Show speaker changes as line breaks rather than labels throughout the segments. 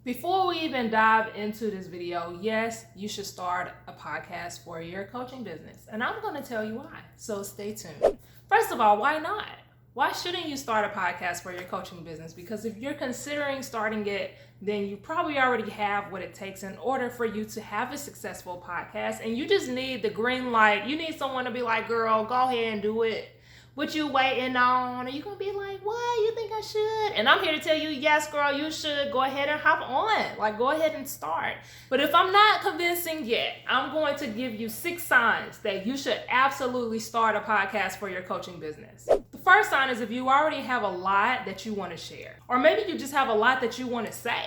Before we even dive into this video, yes, you should start a podcast for your coaching business. And I'm going to tell you why. So stay tuned. First of all, why not? Why shouldn't you start a podcast for your coaching business? Because if you're considering starting it, then you probably already have what it takes in order for you to have a successful podcast. And you just need the green light. You need someone to be like, girl, go ahead and do it. What you waiting on? Are you gonna be like, what? You think I should? And I'm here to tell you, yes, girl, you should go ahead and hop on. Like, go ahead and start. But if I'm not convincing yet, I'm going to give you 6 signs that you should absolutely start a podcast for your coaching business. The first sign is if you already have a lot that you want to share, or maybe you just have a lot that you want to say,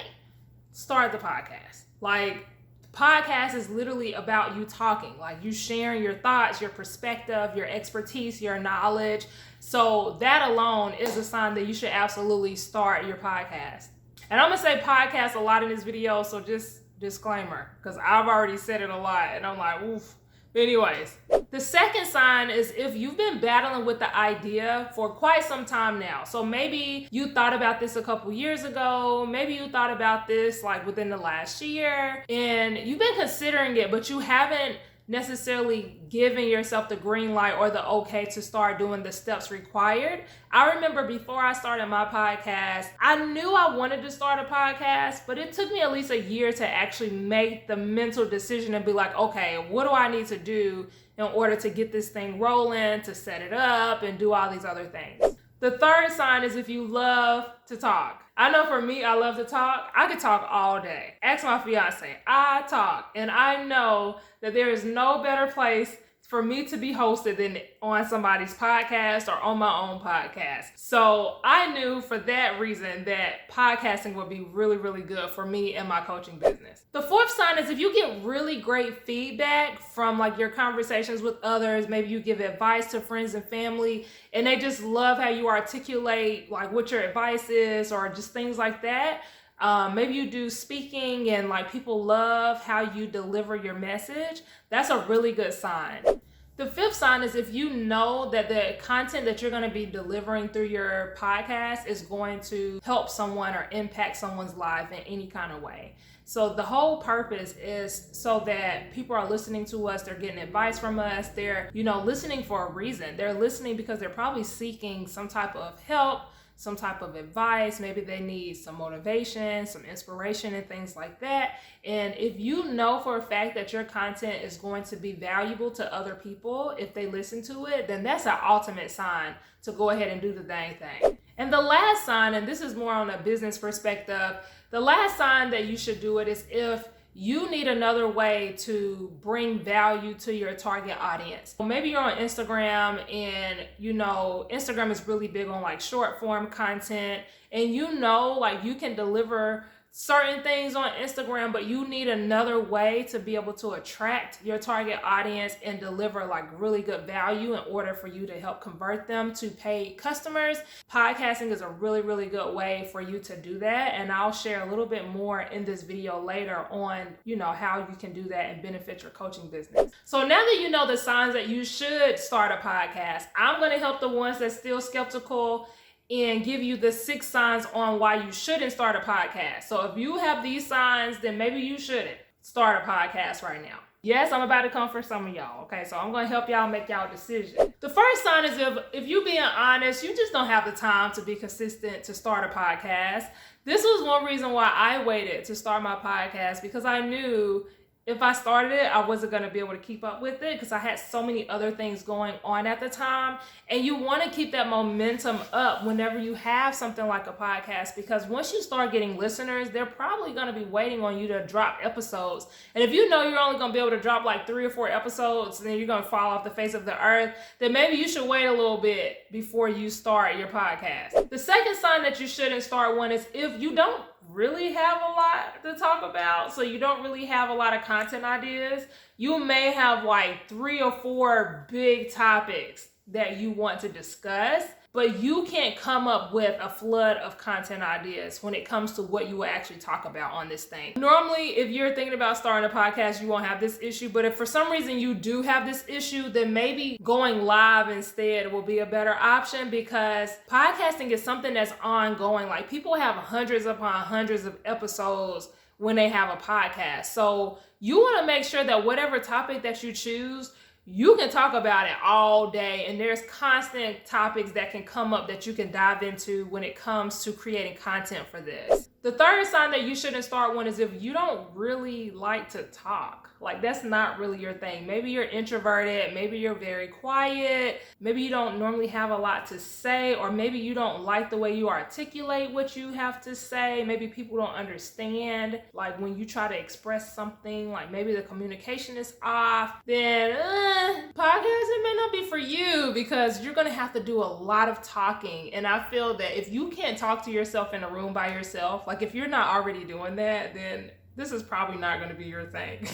start the podcast. Like, podcast is literally about you talking, like you sharing your thoughts, your perspective, your expertise, your knowledge. So that alone is a sign that you should absolutely start your podcast. And I'm gonna say podcast a lot in this video, so just disclaimer, because I've already said it a lot and I'm like, oof. Anyways, the second sign is if you've been battling with the idea for quite some time now. So maybe you thought about this a couple years ago, maybe you thought about this like within the last year, and you've been considering it, but you haven't necessarily given yourself the green light or the okay to start doing the steps required. I remember before I started my podcast, I knew I wanted to start a podcast, but it took me at least a year to actually make the mental decision and be like, okay, what do I need to do in order to get this thing rolling, to set it up and do all these other things. The third sign is if you love to talk. I know for me, I love to talk. I could talk all day. Ask my fiance, I talk. And I know that there is no better place for me to be hosted than on somebody's podcast or on my own podcast. So I knew for that reason that podcasting would be really, really good for me and my coaching business. The fourth sign is if you get really great feedback from like your conversations with others, maybe you give advice to friends and family and they just love how you articulate like what your advice is or just things like that. Maybe you do speaking and like people love how you deliver your message. That's a really good sign. The fifth sign is if you know that the content that you're going to be delivering through your podcast is going to help someone or impact someone's life in any kind of way. So the whole purpose is so that people are listening to us, they're getting advice from us, they're, listening for a reason. They're listening because they're probably seeking some type of help, some type of advice. Maybe they need some motivation, some inspiration and things like that. And if you know for a fact that your content is going to be valuable to other people, if they listen to it, then that's an ultimate sign to go ahead and do the dang thing. And the last sign, and this is more on a business perspective, the last sign that you should do it is if you need another way to bring value to your target audience. Maybe you're on Instagram and Instagram is really big on like short form content and like you can deliver certain things on Instagram, but you need another way to be able to attract your target audience and deliver like really good value in order for you to help convert them to paid customers. Podcasting is a really, really good way for you to do that. And I'll share a little bit more in this video later on, how you can do that and benefit your coaching business. So now that you know the signs that you should start a podcast, I'm going to help the ones that's still skeptical and give you the 6 signs on why you shouldn't start a podcast. So if you have these signs, then maybe you shouldn't start a podcast right now. Yes, I'm about to come for some of y'all, okay? So I'm gonna help y'all make y'all decision. The first sign is if you being honest, you just don't have the time to be consistent to start a podcast. This was one reason why I waited to start my podcast, because I knew if I started it, I wasn't going to be able to keep up with it because I had so many other things going on at the time. And you want to keep that momentum up whenever you have something like a podcast, because once you start getting listeners, they're probably going to be waiting on you to drop episodes. And if you know you're only going to be able to drop like 3 or 4 episodes and then you're going to fall off the face of the earth, then maybe you should wait a little bit before you start your podcast. The second sign that you shouldn't start one is if you don't really have a lot to talk about, so you don't really have a lot of content ideas. You may have like 3 or 4 big topics that you want to discuss, but you can't come up with a flood of content ideas when it comes to what you will actually talk about on this thing. Normally, if you're thinking about starting a podcast, you won't have this issue, but if for some reason you do have this issue, then maybe going live instead will be a better option, because podcasting is something that's ongoing. Like, people have hundreds upon hundreds of episodes when they have a podcast. So you want to make sure that whatever topic that you choose, you can talk about it all day, and there's constant topics that can come up that you can dive into when it comes to creating content for this. The third sign that you shouldn't start one is if you don't really like to talk. Like, that's not really your thing. Maybe you're introverted, maybe you're very quiet, maybe you don't normally have a lot to say, or maybe you don't like the way you articulate what you have to say. Maybe people don't understand, like, when you try to express something, like maybe the communication is off, then podcasting may not be for you, because you're gonna have to do a lot of talking. And I feel that if you can't talk to yourself in a room by yourself, like if you're not already doing that, then this is probably not gonna be your thing.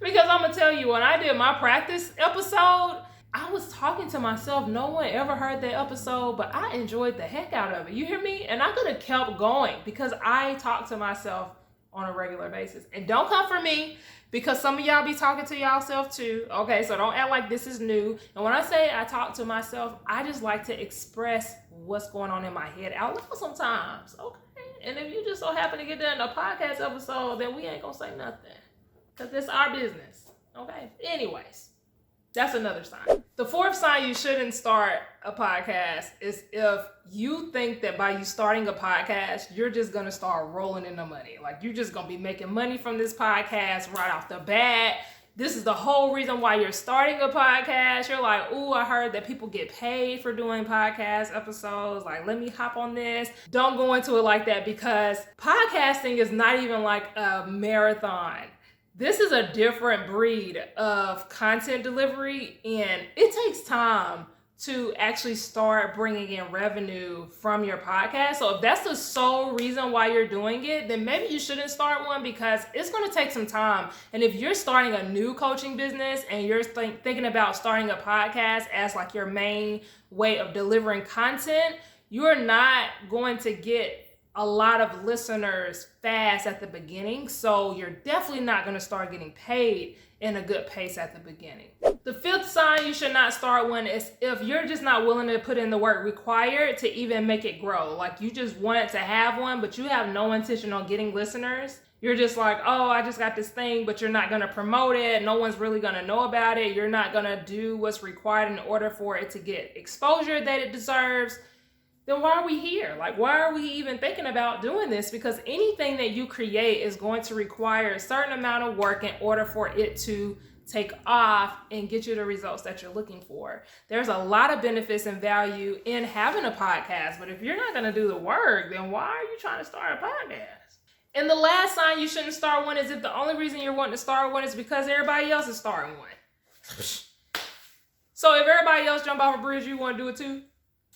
Because I'm gonna tell you, when I did my practice episode, I was talking to myself. No one ever heard that episode, but I enjoyed the heck out of it. You hear me? And I could have kept going because I talk to myself on a regular basis. And don't come for me, because some of y'all be talking to y'allself too. Okay, so don't act like this is new. And when I say I talk to myself, I just like to express what's going on in my head out loud sometimes. Okay. And if you just so happen to get there in a podcast episode, then we ain't gonna say nothing, because it's our business. Okay. Anyways, that's another sign. The fourth sign you shouldn't start a podcast is if you think that by you starting a podcast, you're just gonna start rolling in the money. Like, you're just gonna be making money from this podcast right off the bat. This is the whole reason why you're starting a podcast. You're like, ooh, I heard that people get paid for doing podcast episodes. Like, let me hop on this. Don't go into it like that, because podcasting is not even like a marathon. This is a different breed of content delivery, and it takes time to actually start bringing in revenue from your podcast. So if that's the sole reason why you're doing it, then maybe you shouldn't start one, because it's going to take some time. And if you're starting a new coaching business and you're thinking about starting a podcast as like your main way of delivering content, you're not going to get a lot of listeners fast at the beginning. So you're definitely not going to start getting paid in a good pace at the beginning. The fifth sign you should not start one is if you're just not willing to put in the work required to even make it grow. Like, you just want to have one, but you have no intention on getting listeners. You're just like, oh, I just got this thing, but you're not going to promote it. No one's really going to know about it. You're not going to do what's required in order for it to get exposure that it deserves. Then why are we here? Like, why are we even thinking about doing this? Because anything that you create is going to require a certain amount of work in order for it to take off and get you the results that you're looking for. There's a lot of benefits and value in having a podcast, but if you're not going to do the work, then why are you trying to start a podcast? And the last sign you shouldn't start one is if the only reason you're wanting to start one is because everybody else is starting one. So if everybody else jump off a bridge, you want to do it too?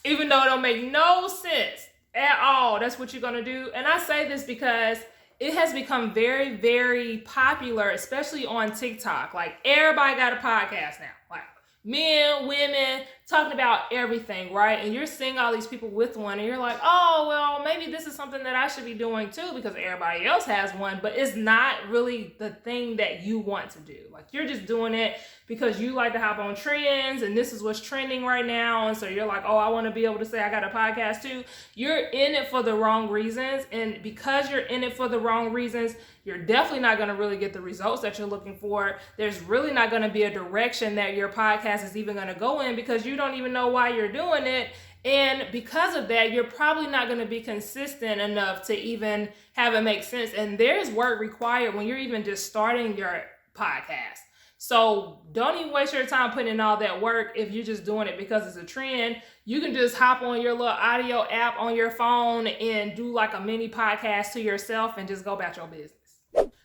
Even though it don't make no sense at all, that's what you're going to do. And I say this because it has become very, very popular, especially on TikTok. Like, everybody got a podcast now. Like, men, women, talking about everything, right? And you're seeing all these people with one, and you're like, oh, well, maybe this is something that I should be doing too, because everybody else has one, but it's not really the thing that you want to do. Like, you're just doing it because you like to hop on trends, and this is what's trending right now, and so you're like, oh, I want to be able to say I got a podcast too. You're in it for the wrong reasons, and because you're in it for the wrong reasons, you're definitely not going to really get the results that you're looking for. There's really not going to be a direction that your podcast is even going to go in, because you don't even know why you're doing it. And because of that, you're probably not going to be consistent enough to even have it make sense. And there's work required when you're even just starting your podcast. So don't even waste your time putting in all that work if you're just doing it because it's a trend. You can just hop on your little audio app on your phone and do like a mini podcast to yourself and just go about your business.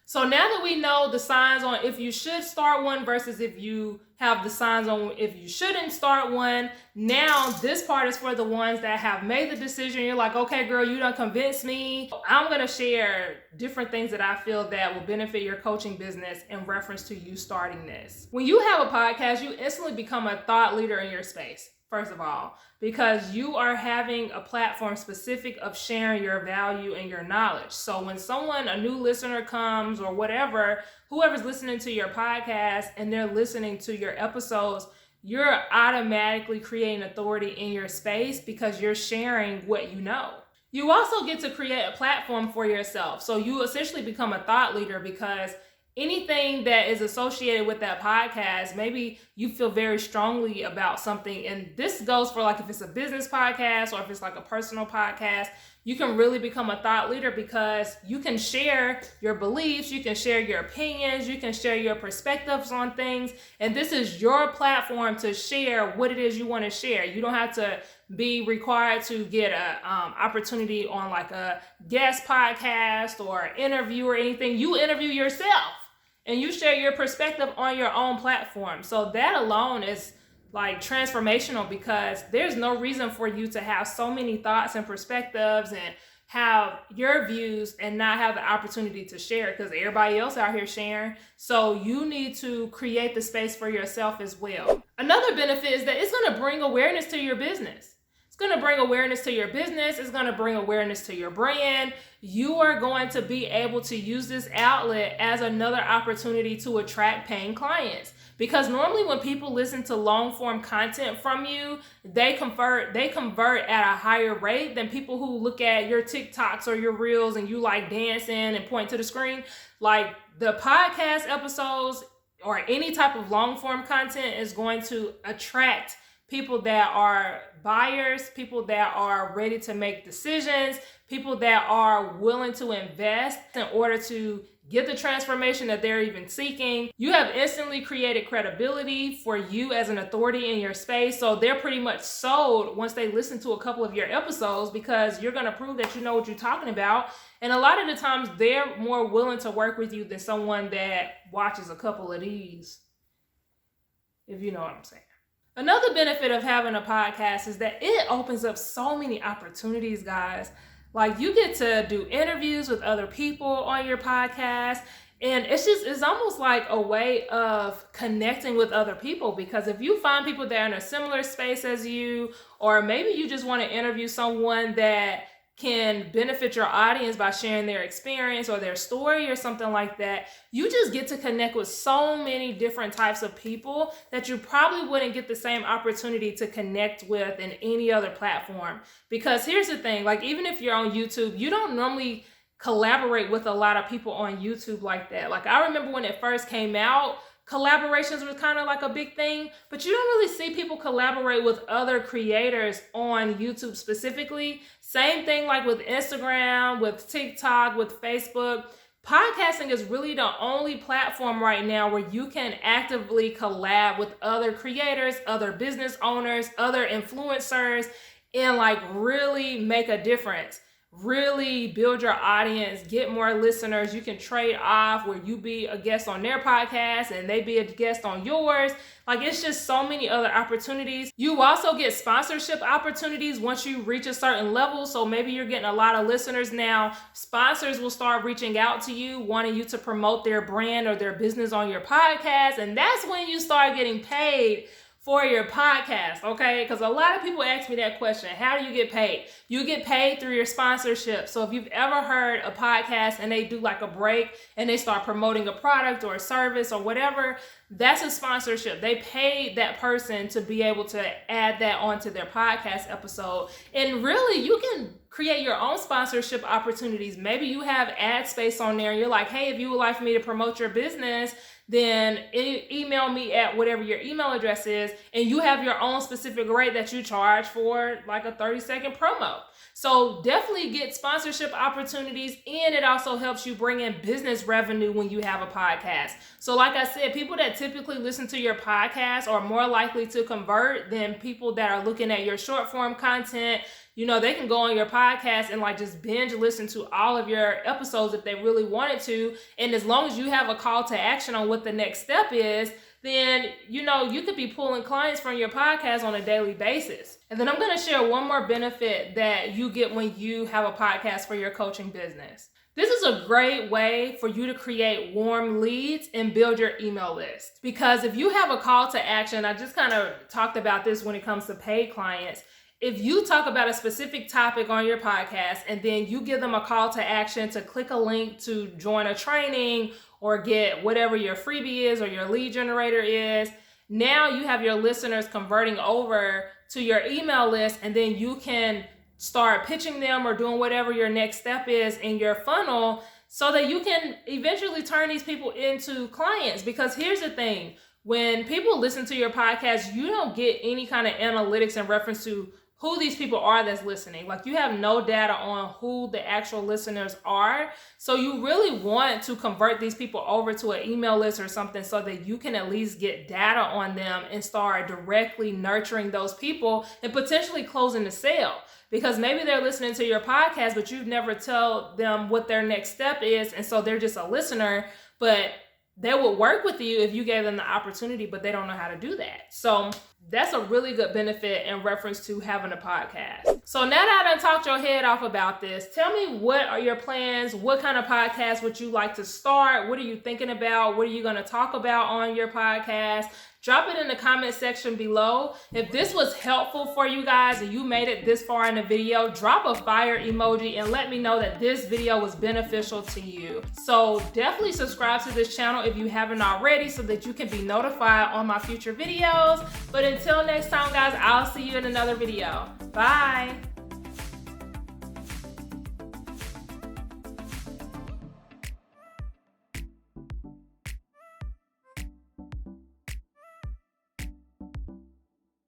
So now that we know the signs on if you should start one versus if you have the signs on if you shouldn't start one, now this part is for the ones that have made the decision. You're like, okay, girl, you done convinced me. I'm going to share different things that I feel that will benefit your coaching business in reference to you starting this. When you have a podcast, you instantly become a thought leader in your space. first of all, because you are having a platform specific of sharing your value and your knowledge. So when a new listener comes or whatever, whoever's listening to your podcast and they're listening to your episodes, you're automatically creating authority in your space because you're sharing what you know. You also get to create a platform for yourself. So you essentially become a thought leader because anything that is associated with that podcast, maybe you feel very strongly about something. And this goes for like if it's a business podcast or if it's like a personal podcast, you can really become a thought leader because you can share your beliefs, you can share your opinions, you can share your perspectives on things. And this is your platform to share what it is you want to share. You don't have to be required to get a opportunity on like a guest podcast or interview or anything. You interview yourself and you share your perspective on your own platform. So that alone is like transformational because there's no reason for you to have so many thoughts and perspectives and have your views and not have the opportunity to share because everybody else out here sharing. So you need to create the space for yourself as well. Another benefit is that it's going to bring awareness to your business. It's going to bring awareness to your business. It's going to bring awareness to your brand. You are going to be able to use this outlet as another opportunity to attract paying clients. Because normally when people listen to long form content from you, they convert at a higher rate than people who look at your TikToks or your reels and you like dancing and point to the screen. Like the podcast episodes or any type of long form content is going to attract people that are buyers, people that are ready to make decisions, people that are willing to invest in order to get the transformation that they're even seeking. You have instantly created credibility for you as an authority in your space. So they're pretty much sold once they listen to a couple of your episodes because you're going to prove that you know what you're talking about. And a lot of the times they're more willing to work with you than someone that watches a couple of these, if you know what I'm saying. Another benefit of having a podcast is that it opens up so many opportunities, guys. Like you get to do interviews with other people on your podcast. And it's almost like a way of connecting with other people because if you find people that are in a similar space as you, or maybe you just want to interview someone that can benefit your audience by sharing their experience or their story or something like that, you just get to connect with so many different types of people that you probably wouldn't get the same opportunity to connect with in any other platform. Because here's the thing, like even if you're on YouTube, you don't normally collaborate with a lot of people on YouTube like that. Like I remember when it first came out, collaborations was kind of like a big thing, but you don't really see people collaborate with other creators on YouTube specifically. Same thing like with Instagram, with TikTok, with Facebook. Podcasting is really the only platform right now where you can actively collab with other creators, other business owners, other influencers, and like really make a difference. Really build your audience, get more listeners. You can trade off where you be a guest on their podcast and they be a guest on yours. Like it's just so many other opportunities. You also get sponsorship opportunities once you reach a certain level. So maybe you're getting a lot of listeners now. Sponsors will start reaching out to you, wanting you to promote their brand or their business on your podcast. And that's when you start getting paid for your podcast, okay? Because a lot of people ask me that question. How do you get paid? You get paid through your sponsorship. So if you've ever heard a podcast and they do like a break and they start promoting a product or a service or whatever, that's a sponsorship. They paid that person to be able to add that onto their podcast episode. And really, you can create your own sponsorship opportunities. Maybe you have ad space on there. You're like, hey, if you would like for me to promote your business, then email me at whatever your email address is, and you have your own specific rate that you charge for like a 30-second promo. So definitely get sponsorship opportunities, and it also helps you bring in business revenue when you have a podcast. So like I said, people that typically listen to your podcast are more likely to convert than people that are looking at your short form content. You know, they can go on your podcast and like just binge listen to all of your episodes if they really wanted to. And as long as you have a call to action on what the next step is, then, you know, you could be pulling clients from your podcast on a daily basis. And then I'm going to share one more benefit that you get when you have a podcast for your coaching business. This is a great way for you to create warm leads and build your email list. Because if you have a call to action, I just kind of talked about this when it comes to paid clients. If you talk about a specific topic on your podcast and then you give them a call to action to click a link to join a training or get whatever your freebie is or your lead generator is, now you have your listeners converting over to your email list, and then you can start pitching them or doing whatever your next step is in your funnel so that you can eventually turn these people into clients. Because here's the thing, when people listen to your podcast, you don't get any kind of analytics in reference to who these people are that's listening. Like, you have no data on who the actual listeners are. So you really want to convert these people over to an email list or something so that you can at least get data on them and start directly nurturing those people and potentially closing the sale. Because maybe they're listening to your podcast, but you've never tell them what their next step is. And so they're just a listener, but they would work with you if you gave them the opportunity, but they don't know how to do that. So that's a really good benefit in reference to having a podcast. So now that I done talked your head off about this, tell me, what are your plans? What kind of podcast would you like to start? What are you thinking about? What are you going to talk about on your podcast? Drop it in the comment section below. If this was helpful for you guys and you made it this far in the video, drop a fire emoji and let me know that this video was beneficial to you. So definitely subscribe to this channel if you haven't already so that you can be notified on my future videos. But until next time, guys, I'll see you in another video. Bye.